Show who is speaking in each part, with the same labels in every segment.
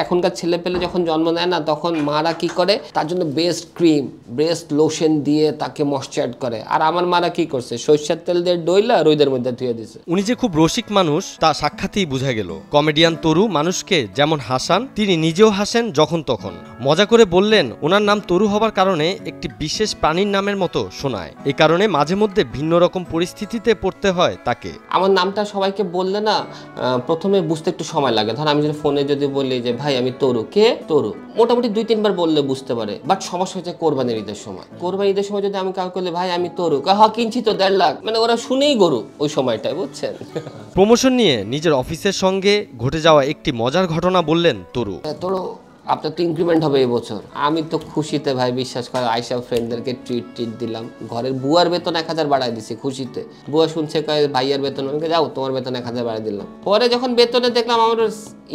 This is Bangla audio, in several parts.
Speaker 1: এখনকার ছেলে পেলে যখন জন্ম নেয় না তখন মারা কি করে তার জন্য বেস্ট ক্রিম বেস্ট লোশন দিয়ে তাকে ময়শ্চারাইজ করে, আর আমার মারা কি করছে সরিষার তেল দিয়ে ডইলা রোদের মধ্যে ধুয়ে দিছে।
Speaker 2: উনি যে খুব রসিক মানুষ তা সাক্ষাতেই বোঝা গেল। কমেডিয়ান তরু মানুষকে যেমন হাসান তিনি নিজেও হাসেন যখন তখন। মজা করে বললেন ওনার নাম তরু হবার কারণে একটি বিশেষ প্রাণীর নামের মতো শোনায়, এই কারণে মাঝে মধ্যে ভিন্ন রকম পরিস্থিতিতে পড়তে হয় তাকে।
Speaker 1: আমার নামটা সবাইকে বললে না প্রথমে বুঝতে একটু সময় লাগে। ধর আমি যদি ফোনে যদি বলি যে ভাই আমি তরু, কে তরু, মোটামুটি 2-3 বার বললে বুঝতে পারে। বাট সমস্যা হচ্ছে কোরবানির ঈদের সময়। কোরবানির ঈদের সময় যদি আমি কাউকে বলি ভাই আমি তরু, কিনছি তো 1.5 লাখ, মানে ওরা শুনেই গরু ওই সময়টায়, বুঝছেন।
Speaker 2: প্রমোশন নিয়ে নিজের অফিসের সঙ্গে ঘটে যাওয়া একটি মজার ঘটনা বললেন তরু।
Speaker 1: তরু আপনার তো ইনক্রিমেন্ট হবে এই বছর। আমি তো খুশিতে ভাই বিশ্বাস করে আইসা ফ্রেন্ডদেরকে ট্রিট দিলাম। ঘরের বুয়ার বেতন 1000 বাড়াই দিছি খুশিতে। বুয়া শুনছে ভাইয়ের বেতন, আমাকে যাও তোমার বেতন 1000 বাড়াই দিলাম। পরে যখন বেতনে দেখলাম আমার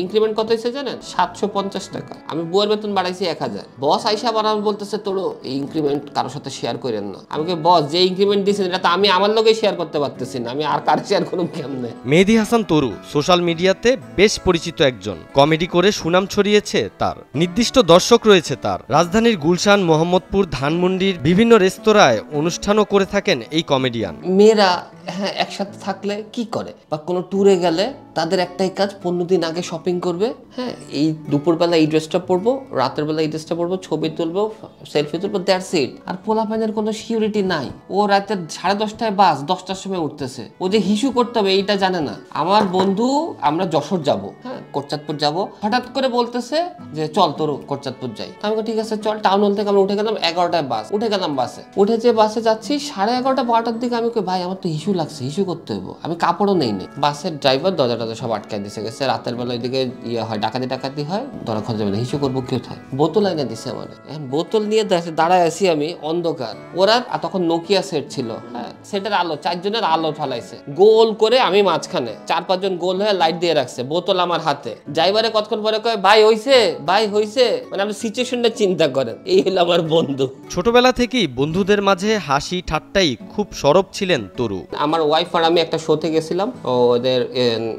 Speaker 1: ইনক্রিমেন্ট কত হয়েছে জানেন, 750 টাকা। আমি বুয়ার বেতন বাড়াইছি 1000। বস আইসা বাড়ানো বলতেছে তোরও এই ইনক্রিমেন্ট কারোর সাথে শেয়ার করেন না। আমাকে বস যে ইনক্রিমেন্ট দিয়েছেন এটা তো আমি আমার লোকেই শেয়ার করতে পারতেছি না, আমি আর কার শেয়ার করুন কেমনে।
Speaker 2: মেহেদী হাসান তরু সোশ্যাল মিডিয়াতে বেশ পরিচিত একজন। কমেডি করে সুনাম ছড়িয়েছে তার, নির্দিষ্ট দর্শক রয়েছে তার। রাজধানীর গুলশান, মোহাম্মদপুর, ধানমন্ডির বিভিন্ন রেস্তোরাঁয় অনুষ্ঠানও করে থাকেন এই কমেডিয়ান।
Speaker 1: মেয়েরা হ্যাঁ একসাথে থাকলে কি করে বা কোনো ট্যুরে গেলে তাদের একটাই কাজ 15 দিন আগে শপিং করবে। হ্যাঁ এই দুপুরবেলা এই ড্রেসটা পরবো, রাতের বেলা এই ড্রেসটা পরবো, ছবি তুলবো, সেলফি তুলবো, দ্যাটস ইট। আর পোলাপানের কোনো সিকিউরিটি নাই। ও রাতে 10:30টায় বাস 10টার সময় উঠতেছে, ও যে হিসু করতে হবে এইটা জানে না। আমার বন্ধু আমরা যশোর যাব, হ্যাঁ কোটচাঁদপুর যাব, হঠাৎ করে বলতেছে যে চল তোর কোটচাঁদপুর যাই। আমি ঠিক আছে চল। টাউন হল থেকে আমরা উঠে গেলাম 11টায় বাস, উঠে গেলাম বাসে। উঠে যে বাসে যাচ্ছি 11:30-12টার দিকে আমি ভাই আমার তো হিসু লাগছে, হিসু করতে হইব। আমি কাপড়ও নেই। বাসের ড্রাইভার দরজা সব আটকায় দিছে গেছে। রাতের বেলা ওইদিকে হয় ডাকাতি হয়, ধরা খোঁজা যাবে না, হিসু করবো কোথায়। বোতল এনে দিছে আমার। এখন বোতল নিয়ে দাঁড়ায় আছি আমি অন্ধকার। ওরা তখন নোকিয়া সেট ছিল, হ্যাঁ সেটার আলো 4 জনের আলো ঠালাইছে গোল করে, আমি মাঝখানে, 4-5 জন গোল হয়ে লাইট দিয়ে রাখছে, বোতল আমার হাতে। ড্রাইভারে কতক্ষণ পরে কয় ভাই হইছে, ভাই হইছে। মানে আপনি সিচুয়েশনটা চিন্তা করেন। এই হলো আমার বন্ধু।
Speaker 2: ছোটবেলা থেকেই বন্ধুদের মাঝে হাসি ঠাট্টাই খুব সরব ছিলেন তরু।
Speaker 1: আমার ওয়াইফ আর আমি একটা শোতে গেছিলাম, ওদের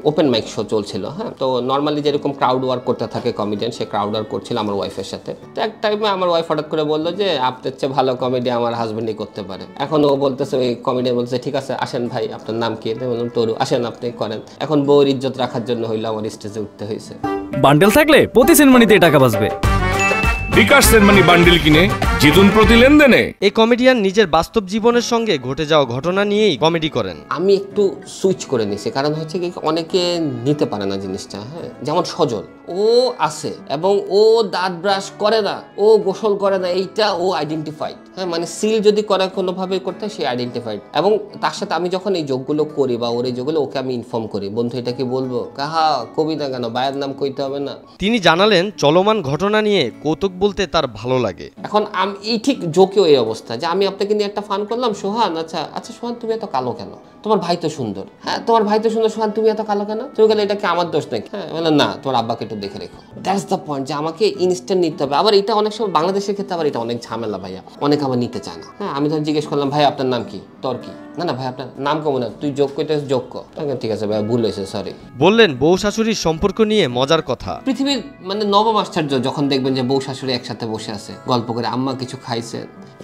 Speaker 1: ওপেন মাইক শো চলছিল। হ্যাঁ তো নর্মালি যেরকম ক্রাউড ওয়ার্ক করতে থাকে কমেডিয়ান, সে ক্রাউড ওয়ার্ক করছিল আমার ওয়াইফের সাথে। তো এক টাইমে আমার ওয়াইফ হঠাৎ করে বললো যে আপনার চেয়ে ভালো কমেডি আমার হাজবেন্ডই করতে পারে। এখন ও বলতেছে, ওই কমেডিয়ান বলছে ঠিক আছে আসেন ভাই আপনার নাম কি, বললাম তরু, আসেন আপনি করেন। এখন বউর ইজ্জত রাখার জন্য হইলো আমার স্টেজে উঠতে হয়েছে।
Speaker 3: বান্ডেল থাকলে প্রতি সেনমানিতে টাকা বাঁচবে।
Speaker 4: বিকাশ সেনমানি বান্ডেল কিনে জিতুন প্রতি লেনদেনে।
Speaker 2: এই কমেডিয়ান নিজের বাস্তব জীবনের সঙ্গে ঘটে যাওয়া ঘটনা নিয়েই কমেডি করেন।
Speaker 1: আমি একটু সুইচ করে নিছি, কারণ হচ্ছে কি অনেকে নিতে পারে না জিনিসটা। হ্যাঁ যেমন সজল, ও আছে এবং ও দাঁত ব্রাশ করে না, ও গোসল করে না, এইটা ও আইডেন্টিফাইড। হ্যাঁ মানে সিল যদি করে কোনোভাবে করতে সে আইডেন্টিফাইড। এবং তার সাথে আমি যখন এই যোগগুলো করি বা ওর এই যোগগুলো ওকে আমি ইনফর্ম করি, বন্ধু এটা কি বলবো, কাহা কবি না কেন, ভাইয়ের নাম কইতে হবে না।
Speaker 2: তিনি জানালেন চলমান ঘটনা নিয়ে কৌতুক বলতে তার ভালো লাগে।
Speaker 1: এখন আমি এই ঠিক জোকেও এই অবস্থা যে আমি আপনাকে নিয়ে একটা ফান করলাম, সোহান আচ্ছা সোহান তুমি এত কালো কেন, তোমার ভাই তো সুন্দর। হ্যাঁ তোমার ভাই তো সুন্দর, সোহান তুমি এত কালো কেন, তুমি গেলে এটা কি আমার দোষ নাকি? হ্যাঁ বলে না তোমার আব্বাকে একটু দেখে রেখো। দ্যাটস দ্য পয়েন্ট, যে আমাকে ইনস্ট্যান্ট নিতে হবে। আবার এটা অনেক সময় বাংলাদেশের ক্ষেত্রে আবার এটা অনেক ঝামেলা ভাইয়া, অনেকে আবার নিতে চায় না। হ্যাঁ আমি ধর জিজ্ঞেস করলাম ভাই আপনার নাম কি, তোর কি, না ভাই আপনার নাম কেমন, না তুই যোগ করতে যোগ কর, ঠিক আছে ভাই ভুল হয়েছে সরি।
Speaker 2: বললেন বউ শাশুড়ির সম্পর্ক নিয়ে মজার কথা।
Speaker 1: পৃথিবীর মানে নবম আশ্চর্য যখন দেখবেন যে বউ শাশুড়ি একসাথে বসে আছে গল্প করে, আম্মা কিছু খাইছে,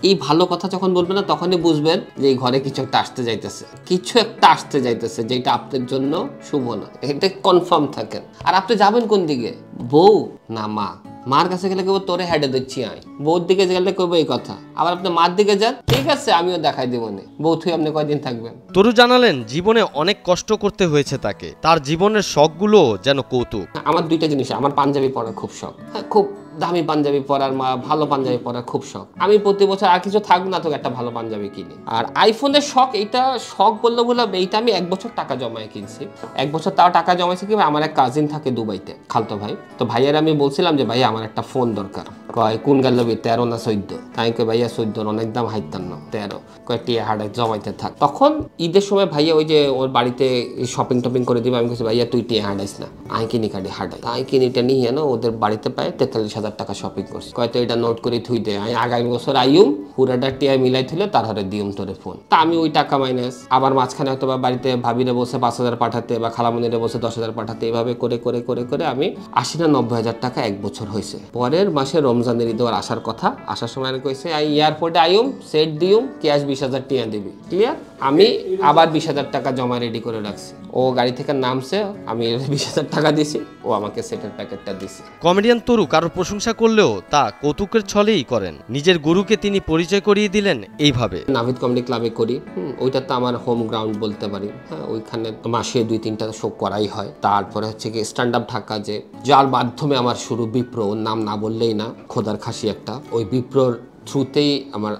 Speaker 1: এই ভালো কথা যখন বলবেন না তখনই বুঝবেন যে এই ঘরে কিছু একটা আসতে যাইতেছে, কিছু একটা আসতে যাইতেছে যেটা আপনার জন্য শুভ না, এটা কনফার্ম থাকেন। আর আপনি যাবেন কোন দিকে, বউ না মা? মার কাছে গেলে কেবল তোরে হেডে দিচ্ছি আমি, বউর দিকে গেলে করবো এই কথা। আবার আপনি মার দিকে যান, ঠিক আছে আমিও দেখাই দিব না, বউ তুই আপনি কয়দিন থাকবেন।
Speaker 2: তরু জানালেন জীবনে অনেক কষ্ট করতে হয়েছে তাকে, তার জীবনের শখগুলো যেন কৌতুক।
Speaker 1: আমার 2টা জিনিস, আমার পাঞ্জাবি পরার খুব শখ। হ্যাঁ খুব দামি পাঞ্জাবি পরার, ভালো পাঞ্জাবি পরার খুব শখ। আমি প্রতি বছর আর কিছু থাকবে না তো একটা ভালো পাঞ্জাবি কিনি। আর আইফোনের শখ, এইটা শখ বললে এইটা আমি 1 বছর টাকা জমায় কিনছি। 1 বছর তাও টাকা জমাইছি কি, আমার এক কাজিন থাকে দুবাইতে, খালতো ভাই। তো ভাইয়ের আমি বলছিলাম যে ভাই আমার একটা ফোন দরকার, কয় কোন গেল 13 না 14, তাই কই ভাইয়া 14 অনেক দাম হাইতাম না 13, কয় টিয়া হাড়ে জমাইতে থাক। তখন ঈদের সময় ভাইয়া ওই যে ওর বাড়িতে শপিং টপিং করে দিবে, আমি কিছু ভাইয়া তুই টিয়া হাঁটাইস না, আই কিনি কাটি হাঁটাই, আই কিনিটা নিয়ে না ওদের বাড়িতে পায় 43,000 টাকা শপিং করছি। কয় তো এটা নোট করে থুই দে, আমি আগামী বছর আইম পুরাটা টিয়া মিলাই থুলে তার হারে দিউম তোরে ফোন। তা আমি ওই টাকা মাইনাস আবার মাঝখানে হয়তো বা বাড়িতে ভাবিরে বসে 5,000 পাঠাতে বা খালামনিরে বসে 10,000 পাঠাতে, এভাবে করে করে করে করে আমি 80 না 90,000 টাকা এক বছর হয়েছে। পরের মাসে রমজানের ঈদ আসার কথা, আসার সময় আমি কইছে আই এয়ারপোর্টে আইম সেট দিউম ক্যাশ 20,000 টিয়া দিবি, ক্লিয়ার। আমি আবার 20,000 টাকা জমা রেডি করে রাখছি। ও গাড়ি থেকে নামছে, আমি 20,000 টাকা দিছি, ও আমাকে সেটের প্যাকেটটা দিছে।
Speaker 2: কমেডিয়ান তরু কারোর প্রশংসা করলেও তা কৌতুকের ছলেই করেন। নিজের গুরুকে তিনি পরিচয় করিয়ে দিলেন এইভাবে।
Speaker 1: নাভিদ কমেডি ক্লাবে করি, ওইটা তো আমার হোম গ্রাউন্ড বলতে পারি। হ্যাঁ, ওইখানে মাসে 2-3টা শো করাই হয়। তারপরে হচ্ছে কি স্ট্যান্ড আপ ঢাকা, যে যার মাধ্যমে আমার শুরু, বিপ্র, ওর নাম না বললেই না, খোদার খাসি একটা, ওই বিপ্রর থ্রুতেই আমার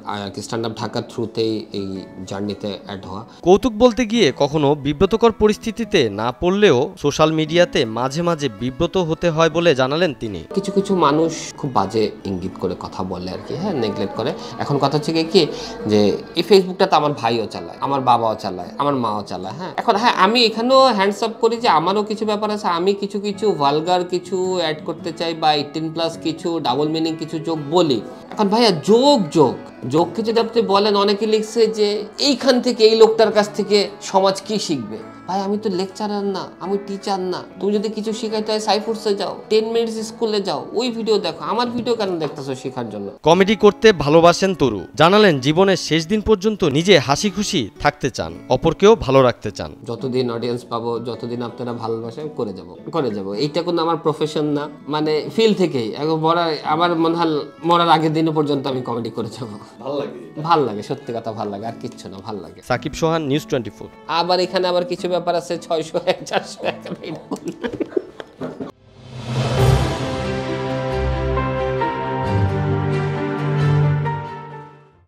Speaker 1: স্ট্যান্ড আপ ঢাকার থ্রুতেই এই জার্নিতে অ্যাড হওয়া।
Speaker 2: কৌতুক বলতে গিয়ে কখনো বিব্রতকর পরিস্থিতিতে না পড়লেও সোশ্যাল মিডিয়াতে মাঝে মাঝে বিব্রত হতে হয় বলে জানালেন তিনি।
Speaker 1: কিছু কিছু মানুষ খুব বাজে ইঙ্গিত করে কথা বলে আর কি, হ্যাঁ, নেগলেক্ট করে। এখন কথা হচ্ছে কি যে এই ফেসবুকটা তো আমার ভাইও চালায়, আমার বাবাও চালায়, আমার মাও চালায়। হ্যাঁ, এখন হ্যাঁ আমি এখানেও হ্যান্ডস আপ করি যে আমারও কিছু ব্যাপার আছে, আমি কিছু কিছু ভালগার কিছু অ্যাড করতে চাই বা 18+ কিছু ডাবল মিনিং কিছু যোগ বলি। এখন ভাইয়া যোগকে যদি আপনি বলেন, অনেকে লিখছে যে এইখান থেকে এই লোকটার কাছ থেকে সমাজ কি শিখবে। ভাই আমি তো লেকচারার না, আমি টিচার না। তুমি যদি কিছু শিখাইতে হয় সাইফুরসে যাও, 10 মিনিটস স্কুলে যাও, ওই ভিডিও দেখো, আমার ভিডিও কেন দেখতেছো শেখার জন্য?
Speaker 2: কমেডি করতে ভালোবাসেন তরু। জানালেন জীবনের শেষ দিন পর্যন্ত নিজে হাসি খুশি থাকতে চান, অপরকেও ভালো রাখতে চান।
Speaker 1: যতদিন অডিয়েন্স পাবো, যতদিন আপনারা ভালোবাসেন করে যাব। এইটা কোনো আমার প্রফেশন না, মানে ফিল থেকেই আমার মনে হয় মরার আগের দিন পর্যন্ত আমি কমেডি করে যাবো। ভাল লাগে, সত্যি কথা ভাল লাগে, আর কিচ্ছু না, ভাল লাগে।
Speaker 2: সাকিব সোহান, নিউজ 24।
Speaker 1: আবার এখানে আবার কিছু ব্যাপার আছে, 600 400